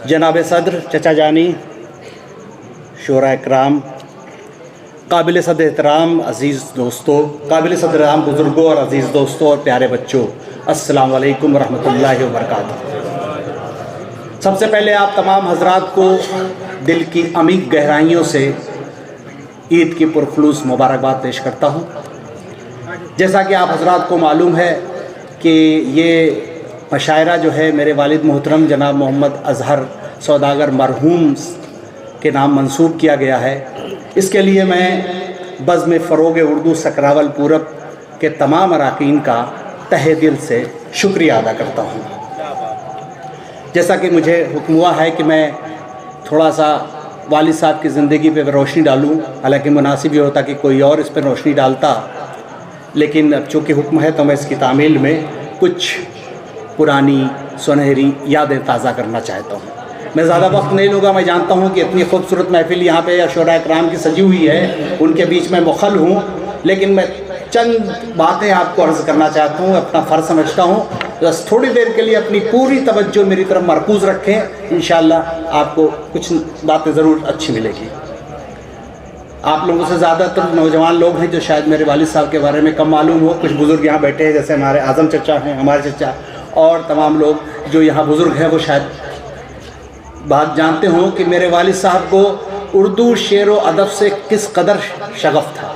जनाब सदर, चचा जानी, शोरा इकराम, काबिल सदर एहतराम अज़ीज़ दोस्तों, काबिल सदर एहतराम बुज़ुर्गों और अज़ीज़ दोस्तों और प्यारे बच्चों, अस्सलाम वालेकुम रहमतुल्लाहि व बरकातुहू। सबसे पहले आप तमाम हज़रात को दिल की अमीक गहराइयों से ईद की पुरखुलूस मुबारकबाद पेश करता हूँ। जैसा कि आप हज़रात को मालूम है कि ये मशायरा जो है मेरे वालिद मोहतरम जनाब मोहम्मद अज़हर सौदागर मरहूम के नाम मंसूब किया गया है। इसके लिए मैं बज़्म फ़रोग़ उर्दू सकरावल पूरब के तमाम अरकान का तहे दिल से शुक्रिया अदा करता हूँ। जैसा कि मुझे हुक्म हुआ है कि मैं थोड़ा सा वालिद साहब की ज़िंदगी पे रोशनी डालूँ, हालांकि मुनासिब ये होता कि कोई और इस पर रोशनी डालता, लेकिन अब चूँकि हुक्म है तो मैं इसकी तामील में कुछ पुरानी सुनहरी यादें ताज़ा करना चाहता हूँ। मैं ज़्यादा वक्त नहीं लूँगा। मैं जानता हूँ कि इतनी खूबसूरत महफ़िल यहाँ पे शोरा इकराम की सजी हुई है, उनके बीच में मुखल हूँ, लेकिन मैं चंद बातें आपको अर्ज़ करना चाहता हूँ, अपना फ़र्ज़ समझता हूँ। बस थोड़ी देर के लिए अपनी पूरी तवज्जो मेरी तरफ मरकूज़ रखें, इंशाअल्लाह आपको कुछ बातें ज़रूर अच्छी मिलेगी। आप लोगों से ज़्यादातर नौजवान लोग हैं जो शायद मेरे वालिद साहब के बारे में कम मालूम हो। कुछ बुज़ुर्ग यहाँ बैठे हैं, जैसे हमारे आज़म चचा हैं, हमारे चचा और तमाम लोग जो यहाँ बुज़ुर्ग हैं, वो शायद बात जानते हों कि मेरे वालिद साहब को उर्दू शेर व अदब से किस कदर शगफ़ था।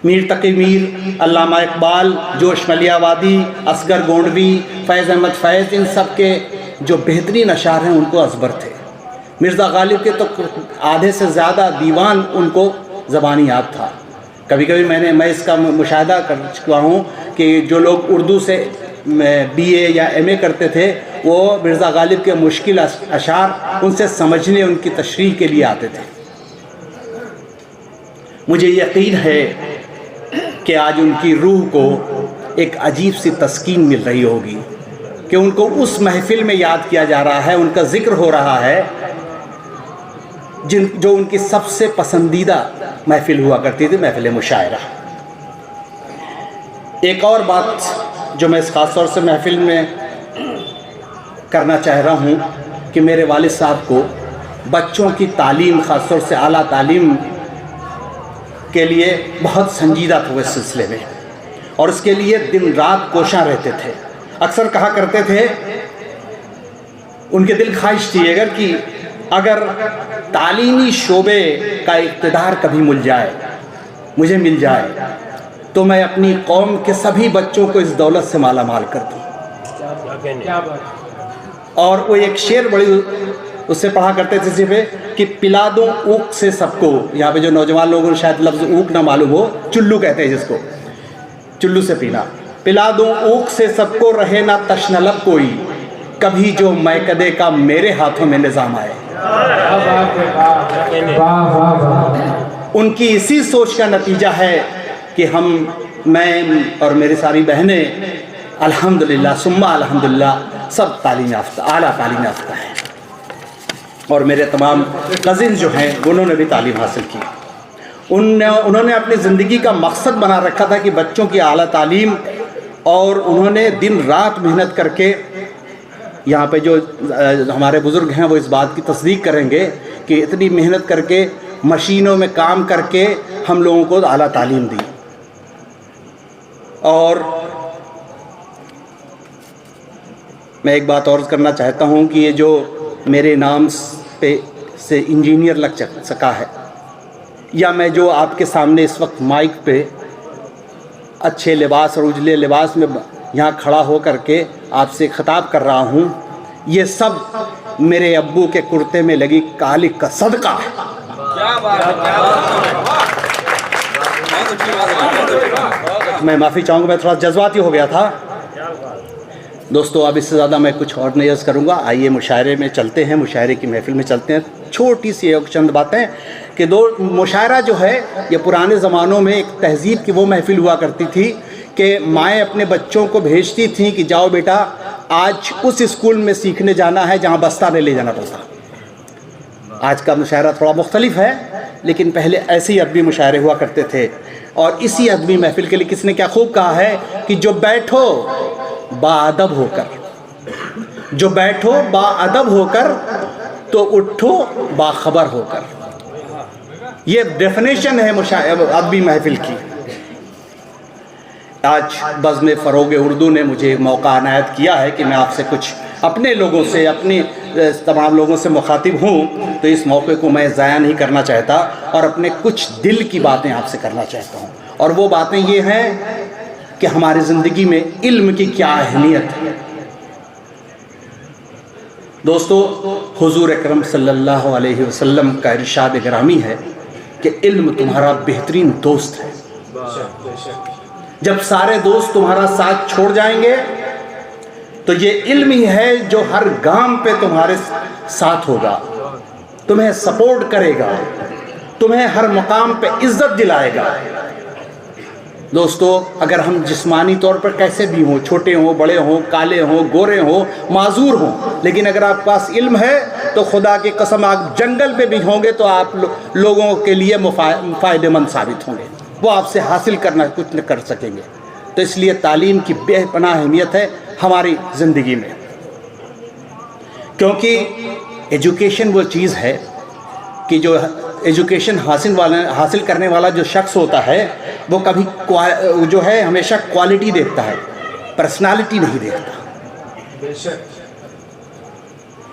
मीर तकी मीर, अल्लामा इकबाल, जोश मलियावादी, असगर गोंडवी, फैज़ अहमद फैज़, इन सब के जो बेहतरीन अशार हैं उनको अज़बर थे। मिर्ज़ा गालिब के तो आधे से ज़्यादा दीवान उनको ज़बानी याद था। कभी कभी मैं इसका मुशाहिदा कर चुका हूँ कि जो लोग उर्दू से BA या MA करते थे, वो मिर्ज़ा गालिब के मुश्किल अशार उनसे समझने, उनकी तशरीह के लिए आते थे। मुझे यकीन है कि आज उनकी रूह को एक अजीब सी तस्कीन मिल रही होगी कि उनको उस महफ़िल में याद किया जा रहा है, उनका ज़िक्र हो रहा है जो उनकी सबसे पसंदीदा महफ़िल हुआ करती थी, महफ़िल मुशायरा। एक और बात जो मैं इस ख़ास तौर से महफ़िल में करना चाह रहा हूँ कि मेरे वालिद साहब को बच्चों की तालीम, ख़ास तौर से आला तालीम के लिए बहुत संजीदा था इस सिलसिले में, और उसके लिए दिन रात कोशां रहते थे। अक्सर कहा करते थे, उनके दिल ख्वाहिश थी अगर तालीमी शोबे का इक़्तिदार कभी मुझे मिल जाए तो मैं अपनी कौम के सभी बच्चों को इस दौलत से माला माल कर दूँ। और वो एक शेर बड़ी उससे पढ़ा करते थे सिर्फ कि पिला दूँ ऊक से सबको। यहाँ पे जो नौजवान लोगों को शायद लफ्ज़ ऊक ना मालूम हो, चुल्लू कहते हैं जिसको, चुल्लू से पीना। पिला दूँ ऊक से सबको, रहे ना तशनलब कोई, कभी जो मैकदे का मेरे हाथों में निज़ाम आए। उनकी इसी सोच का नतीजा है कि मैं और मेरी सारी बहनें अल्हम्दुलिल्लाह सुम्मा अल्हम्दुलिल्लाह सब तालीम याफ्ता, आला तालीम याफ्ता हैं, और मेरे तमाम कज़िन जो हैं उन्होंने भी तालीम हासिल की। उन्होंने अपनी ज़िंदगी का मकसद बना रखा था कि बच्चों की आला तालीम, और उन्होंने दिन रात मेहनत करके, यहाँ पे जो हमारे बुज़ुर्ग हैं वो इस बात की तस्दीक करेंगे कि इतनी मेहनत करके, मशीनों में काम करके हम लोगों को आला तालीम दी। और मैं एक बात और करना चाहता हूँ कि ये जो मेरे नाम पे से इंजीनियर लग सका है, या मैं जो आपके सामने इस वक्त माइक पे अच्छे लिबास और उजले लिबास में यहाँ खड़ा हो करके आपसे खिताब कर रहा हूँ, ये सब मेरे अब्बू के कुर्ते में लगी कालिक का सदका है। मैं माफ़ी चाहूँगा, मैं थोड़ा जज्बाती हो गया था दोस्तों। अब इससे ज़्यादा मैं कुछ और नहीं अर्ज़ करूँगा। आइए मुशायरे में चलते हैं, मुशायरे की महफ़िल में चलते हैं। छोटी सी एक चंद बातें कि मुशायरा जो है ये पुराने ज़मानों में एक तहज़ीब की वो महफ़िल हुआ करती थी कि माएँ अपने बच्चों को भेजती थीं कि जाओ बेटा आज उस स्कूल में सीखने जाना है जहाँ बस्ता नहीं ले जाना पड़ता। आज का मुशायरा थोड़ा मुख्तलिफ है, लेकिन पहले ऐसे ही अदबी मुशायरे हुआ करते थे। और इसी अदबी महफ़िल के लिए किसने क्या खूब कहा है कि जो बैठो बाअदब होकर, जो बैठो बाअदब होकर तो उठो बाखबर होकर। ये डेफिनेशन है अदबी महफिल की। आज बज़्म फ़रोग़ उर्दू ने मुझे मौका इनायत किया है कि मैं आपसे कुछ अपने लोगों से, अपने तमाम लोगों से मुखातिब हूँ, तो इस मौके को मैं ज़ाया नहीं करना चाहता और अपने कुछ दिल की बातें आपसे करना चाहता हूँ। और वो बातें ये हैं कि हमारी ज़िंदगी में इल्म की क्या अहमियत है। दोस्तों, हुज़ूर अकरम सल्लल्लाहु अलैहि वसल्लम का इरशाद गिरामी है कि इल्म तुम्हारा बेहतरीन दोस्त है। जब सारे दोस्त तुम्हारा साथ छोड़ जाएंगे तो ये इल्म ही है जो हर गाम पे तुम्हारे साथ होगा, तुम्हें सपोर्ट करेगा, तुम्हें हर मकाम पे इज्जत दिलाएगा। दोस्तों, अगर हम जिस्मानी तौर पर कैसे भी हों, छोटे हों, बड़े हों, काले हों, गोरे हों, माजूर हों, लेकिन अगर आपके पास इल्म है तो खुदा की कसम आप जंगल में भी होंगे तो आप लोगों के लिए फ़ायदेमंद साबित होंगे। वो आपसे हासिल करना कुछ न कर सकेंगे। तो इसलिए तालीम की बेपनाह अहमियत है हमारी ज़िंदगी में, क्योंकि एजुकेशन वो चीज़ है कि जो एजुकेशन हासिल करने वाला जो शख्स होता है वो कभी जो है हमेशा क्वालिटी देखता है, पर्सनालिटी नहीं देखता।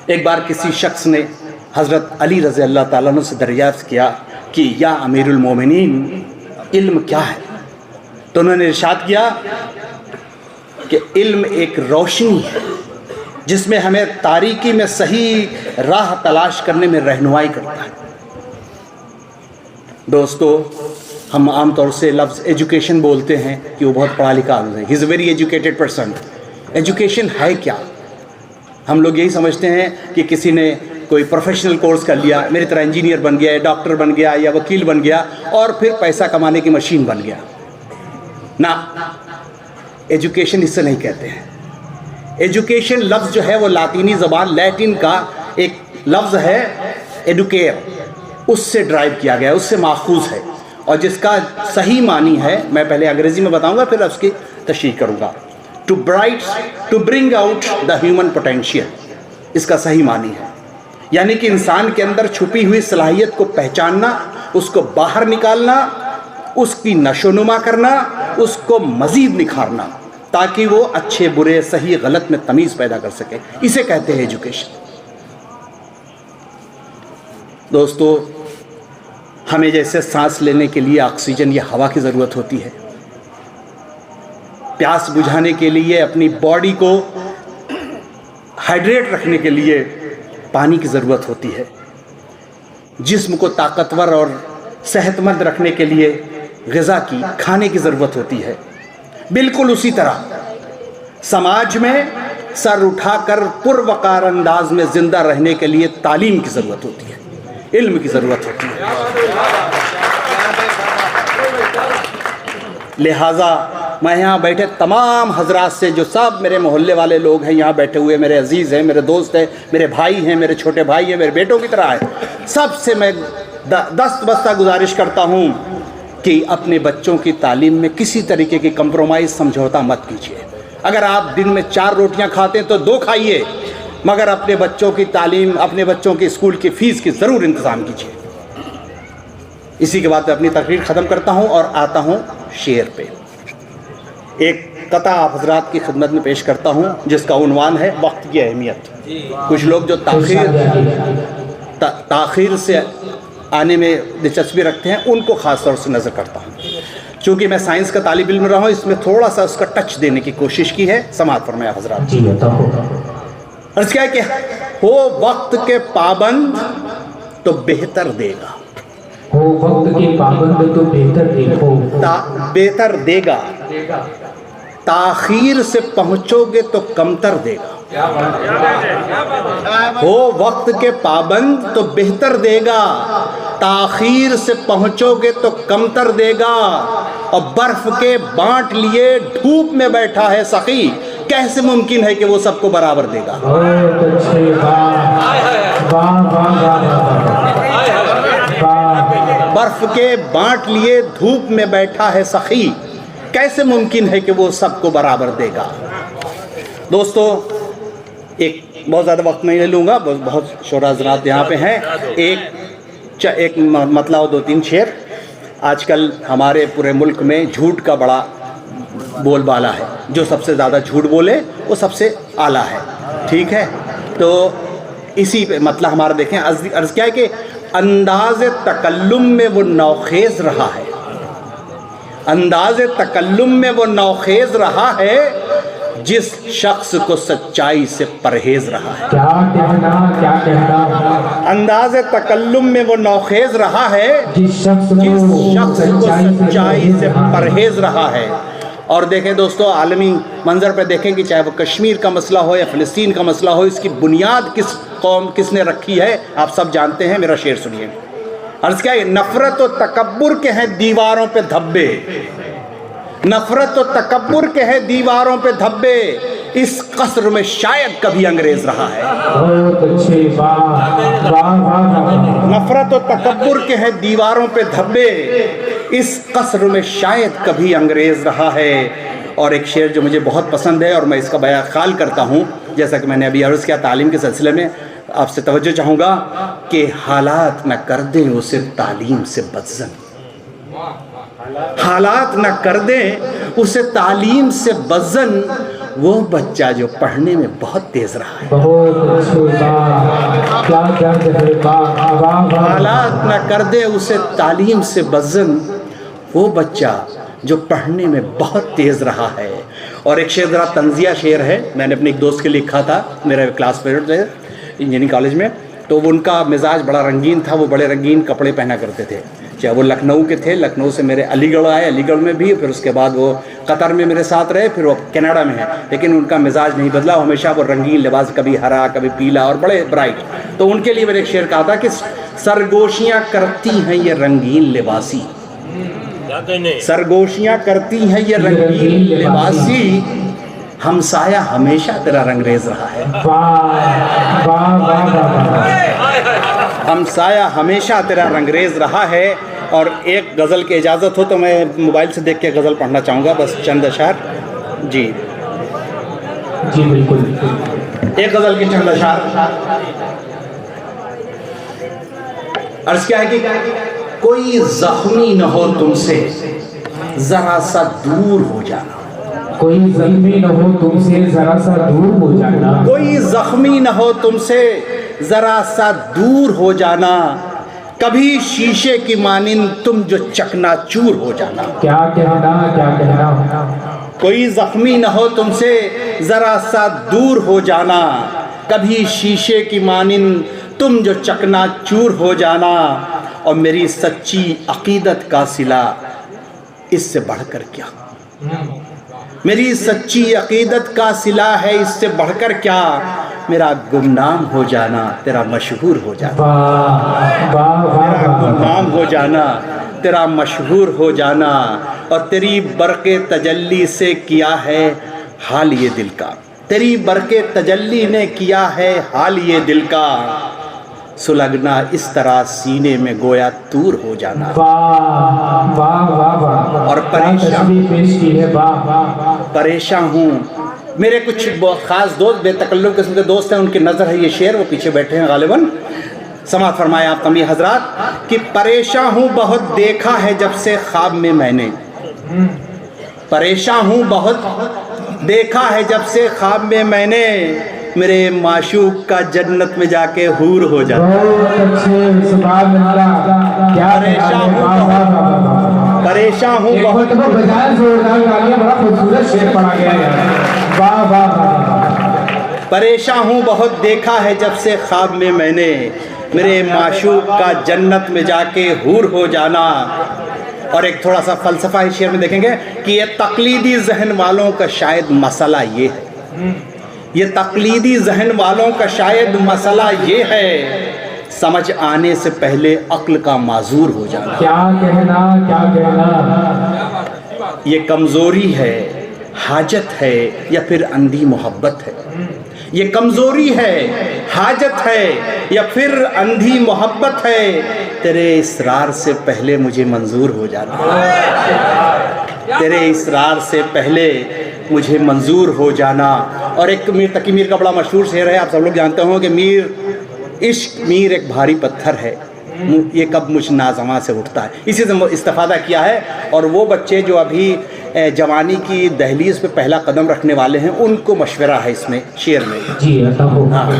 एक बार किसी शख्स ने हज़रत अली रज़ी अल्लाह ताला अन्हु से दरियाफ़्त किया कि या अमीरुल मोमिनीन, इल्म क्या है? तो उन्होंने इरशाद किया कि इल्म एक रोशनी है जिसमें हमें तारीकी में सही राह तलाश करने में रहनुमाई करता है। दोस्तों, हम आम तौर से लफ्ज़ एजुकेशन बोलते हैं कि वो बहुत पढ़ा लिखा आदमी है, he is a very educated person. Education है क्या? हम लोग यही समझते हैं कि किसी ने कोई प्रोफेशनल कोर्स कर लिया, मेरी तरह इंजीनियर बन गया, डॉक्टर बन गया या वकील बन गया और फिर पैसा कमाने की मशीन बन गया। ना, एजुकेशन इससे नहीं कहते हैं। एजुकेशन लफ्ज़ जो है वो लातीनी ज़बान लैटिन का एक लफ्ज़ है एडुकेयर, उससे ड्राइव किया गया है, उससे माखूज़ है, और जिसका सही मानी है मैं पहले अंग्रेज़ी में बताऊंगा फिर उसकी तशरीह करूंगा। To bring out the human potential, इसका सही मानी है, यानी कि इंसान के अंदर छुपी हुई सलाहियत को पहचानना, उसको बाहर निकालना, उसकी नशोनुमा करना, उसको मज़ीद निखारना, ताकि वो अच्छे बुरे सही गलत में तमीज़ पैदा कर सके। इसे कहते हैं एजुकेशन। दोस्तों, हमें जैसे सांस लेने के लिए ऑक्सीजन या हवा की ज़रूरत होती है, प्यास बुझाने के लिए अपनी बॉडी को हाइड्रेट रखने के लिए पानी की ज़रूरत होती है, जिस्म को ताकतवर और सेहतमंद रखने के लिए ग़िज़ा की, खाने की ज़रूरत होती है। बिल्कुल उसी तरह समाज में सर उठाकर पुरवकार अंदाज में ज़िंदा रहने के लिए तालीम की ज़रूरत होती है, इल्म की ज़रूरत होती है। लिहाजा मैं यहाँ बैठे तमाम हजरात से, जो सब मेरे मोहल्ले वाले लोग हैं यहाँ बैठे हुए, मेरे अजीज़ हैं, मेरे दोस्त हैं, मेरे भाई हैं, मेरे छोटे भाई हैं, मेरे बेटों की तरह हैं, सबसे मैं दस्त बस्ता गुजारिश करता हूँ कि अपने बच्चों की तालीम में किसी तरीके की कंप्रोमाइज़, समझौता मत कीजिए। अगर आप दिन में 4 रोटियाँ खाते हैं तो 2 खाइए, मगर अपने बच्चों की तालीम, अपने बच्चों की स्कूल की फ़ीस की ज़रूर इंतज़ाम कीजिए। इसी के बाद अपनी तकरीर ख़त्म करता हूँ और आता हूँ शेर पे। एक कता आप हज़रात की खिदमत में पेश करता हूँ जिसका उन्वान है वक्त की अहमियत। कुछ लोग जो ताख़ीर से आने में दिलचस्पी रखते हैं उनको ख़ास तौर से नज़र करता हूँ। चूँकि मैं साइंस का तालिब इल्म रहा हूँ, इसमें थोड़ा सा उसका टच देने की कोशिश की है। समाअत फरमाया हज़रात। अर्ज़ क्या है कि हो वक्त के पाबंद तो बेहतर देगा, हो वक्त के पाबंद तो बेहतर देगा, ताख़ीर से पहुँचोगे तो कमतर देगा। हो वक्त के पाबंद तो बेहतर देगा, ताख़ीर से पहुँचोगे तो कमतर देगा। और बर्फ़ के बांट लिए धूप में बैठा है सखी, कैसे मुमकिन है कि वो सबको बराबर देगा। बर्फ़ के बांट लिए धूप में बैठा है सखी, कैसे मुमकिन है कि वो सबको बराबर देगा। दोस्तों, ایک بہت زیادہ وقت میں لوں گا، بہت شعراء حضرات یہاں پہ ہیں، ایک مطلع و 2-3 شعر۔ آج کل ہمارے پورے ملک میں جھوٹ کا بڑا بول بالا ہے، جو سب سے زیادہ جھوٹ بولے وہ سب سے اعلیٰ ہے، ٹھیک ہے؟ تو اسی پہ مطلب ہمارا دیکھیں، عرض کیا ہے کہ انداز تکلم میں وہ نوخیز رہا ہے، انداز تکلم میں وہ نوخیز رہا ہے جس شخص کو سچائی سے پرہیز رہا ہے۔ کیا کہنا انداز تکلم میں وہ نوخیز رہا ہے جس شخص کو سچائی سے پرہیز رہا ہے۔ اور دیکھیں دوستو، عالمی منظر پہ دیکھیں کہ چاہے وہ کشمیر کا مسئلہ ہو یا فلسطین کا مسئلہ ہو، اس کی بنیاد کس نے رکھی ہے آپ سب جانتے ہیں۔ میرا شعر سنیے، عرض کیا ہے، نفرت و تکبر کے ہیں دیواروں پہ دھبے، نفرت و تکبر کے ہیں دیواروں پہ دھبے، اس قصر میں شاید کبھی انگریز رہا ہے۔ نفرت و تکبر کے ہیں دیواروں پہ دھبے، اس قصر میں شاید کبھی انگریز رہا ہے۔ اور ایک شعر جو مجھے بہت پسند ہے اور میں اس کا بیان خیال کرتا ہوں، جیسا کہ میں نے ابھی عرض کیا، تعلیم کے سلسلے میں آپ سے توجہ چاہوں گا کہ حالات نہ کر دیں اسے تعلیم سے بدزن، حالات نہ کر دیں اسے تعلیم سے بدزن، وہ بچہ جو پڑھنے میں بہت تیز رہا ہے۔ حالات نہ کر دیں اسے تعلیم سے بدزن، وہ بچہ جو پڑھنے میں بہت تیز رہا ہے۔ اور ایک شعر ذرا طنزیہ شعر ہے، میں نے اپنے ایک دوست کے لیے لکھا تھا، میرا کلاس فیلڈ ہے انجینئرنگ کالج میں، تو ان کا مزاج بڑا رنگین تھا، وہ بڑے رنگین کپڑے پہنا کرتے تھے، چاہے وہ لکھنؤ کے تھے، لکھنؤ سے میرے علی گڑھ آئے، علی گڑھ میں بھی، پھر اس کے بعد وہ قطر میں میرے ساتھ رہے، پھر وہ کینیڈا میں ہیں، لیکن ان کا مزاج نہیں بدلا، ہمیشہ وہ رنگین لباس، کبھی ہرا کبھی پیلا اور بڑے برائٹ۔ تو ان کے لیے میں نے ایک شعر کہا تھا کہ سرگوشیاں کرتی ہیں یہ رنگین لباسی، سرگوشیاں کرتی ہیں یہ رنگین لباسی، ہمسایہ ہمیشہ تیرا رنگریز رہا ہے، ہمسایہ ہمیشہ تیرا رنگریز رہا ہے۔ اور ایک غزل کی اجازت ہو تو میں موبائل سے دیکھ کے غزل پڑھنا چاہوں گا، بس چند اشعار۔ جی بالکل، ایک غزل کی چند اشعار۔ عرض کیا ہے کہ کوئی زخمی نہ ہو تم سے ذرا سا دور ہو جانا، کوئی زخمی نہ ہو تم سے ذرا سا دور ہو جانا، کوئی زخمی نہ ہو تم سے ذرا سا دور ہو جانا، کبھی شیشے کی مانند تم جو چکنا چور ہو جانا۔ کیا کہنا کوئی زخمی نہ ہو تم سے ذرا سا دور ہو جانا، کبھی شیشے کی مانند تم جو چکنا چور ہو جانا، اور میری سچی عقیدت کا صلہ اس سے بڑھ کر کیا، میری سچی عقیدت کا صلہ ہے اس سے بڑھ کر کیا، میرا گمنام ہو جانا تیرا مشہور ہو جانا، میرا گمنام ہو جانا تیرا مشہور ہو جانا، اور تیری برق تجلی سے کیا ہے حال یہ دل کا، تیری برق تجلی نے کیا ہے حال یہ دل کا، سلگنا اس طرح سینے میں گویا تور ہو جانا، اور پریشان ہوں۔ میرے کچھ خاص دوست، بے تکلف قسم کے دوست ہیں، ان کی نظر ہے یہ شعر، وہ پیچھے بیٹھے ہیں غالباً، سماعت فرمائے آپ تمام حضرات کہ پریشان ہوں بہت دیکھا ہے جب سے خواب میں میں نے، پریشان ہوں بہت دیکھا ہے جب سے خواب میں میں نے، میرے معشوق کا جنت میں جا کے حور ہو جاتا، پریشان ہوں بہت، پریشان ہوں بہت دیکھا ہے جب سے خواب میں میں نے، میرے معشوق کا جنت میں جا کے حور ہو جانا۔ اور ایک تھوڑا سا فلسفہ اس شعر میں دیکھیں گے کہ یہ تقلیدی ذہن والوں کا شاید مسئلہ یہ ہے، یہ تقلیدی ذہن والوں کا شاید مسئلہ یہ ہے، سمجھ آنے سے پہلے عقل کا معذور ہو جانا۔ کیا کہنا یہ کمزوری ہے، حاجت ہے، یا پھر اندھی محبت ہے، یہ کمزوری ہے، حاجت ہے، یا پھر اندھی محبت ہے، تیرے اصرار سے پہلے مجھے منظور ہو جانا، تیرے اصرار سے پہلے مجھے منظور ہو جانا، اور ایک میر تقی میر کا بڑا مشہور شعر ہے، آپ سب لوگ جانتے ہوں کہ عشق میر ایک بھاری پتھر ہے، یہ کب مجھ نازواں سے اٹھتا ہے، اسی سے استفادہ کیا ہے۔ اور وہ بچے جو ابھی جوانی کی دہلیز پہ پہلا قدم رکھنے والے ہیں، ان کو مشورہ ہے اس میں شعر میں۔ جی عطا ہو۔ ہاں،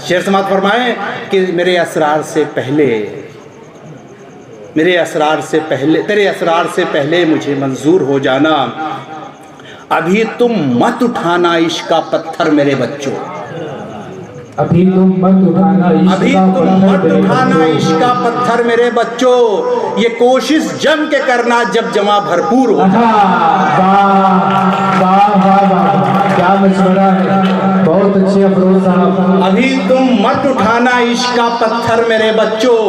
شعر سماعت فرمائیں کہ میرے اسرار سے پہلے، تیرے اسرار سے پہلے مجھے منظور ہو جانا، ابھی تم مت اٹھانا عشق کا پتھر میرے بچوں، ابھی تم مت اٹھانا عشق کا پتھر میرے بچوں، یہ کوشش جم کے کرنا جب جمع بھرپور ہو۔ کیا مشورہ ہے، بہت اچھے افروز صاحب۔ ابھی تم مت اٹھانا عشق کا پتھر میرے بچوں،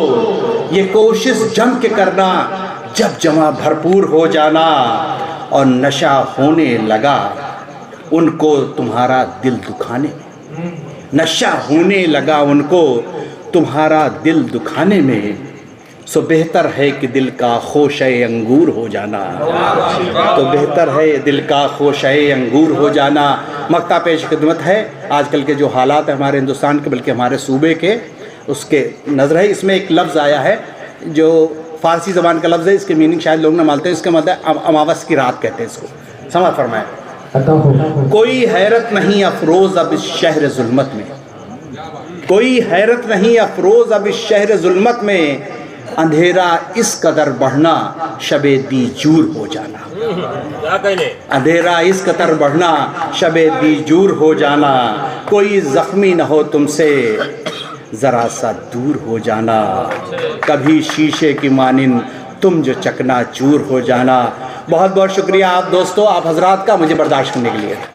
یہ کوشش جم کے کرنا جب جمع بھرپور ہو جانا، اور نشہ ہونے لگا ان کو تمہارا دل دکھانے میں، نشہ ہونے لگا ان کو تمہارا دل دکھانے میں، سو بہتر ہے کہ دل کا خوشے انگور ہو جانا، تو بہتر ہے دل کا خوشے انگور ہو جانا۔ مقطع پیش خدمت ہے آج کل کے جو حالات ہیں ہمارے ہندوستان کے بلکہ ہمارے صوبے کے، اس کے نظر ہے۔ اس میں ایک لفظ آیا ہے جو فارسی زبان کا لفظ ہے، اس کے میننگ شاید لوگ نہ مانتے ہیں، اس کا مطلب اماوس کی رات کہتے ہیں اس کو۔ سمجھ فرمائیں۔ عطا ہو۔ کوئی حیرت نہیں افروز اب اس شہر ظلمت میں، کوئی حیرت نہیں افروز اب اس شہر ظلمت میں، اندھیرا اس قدر بڑھنا شب دیجور ہو جانا، اندھیرا اس قدر بڑھنا شب دیجور ہو جانا، کوئی زخمی نہ ہو تم سے ذرا سا دور ہو جانا، کبھی شیشے کی مانند تم جو چکنا چور ہو جانا۔ بہت بہت شکریہ آپ دوستو، آپ حضرات کا مجھے برداشت کرنے کے لیے۔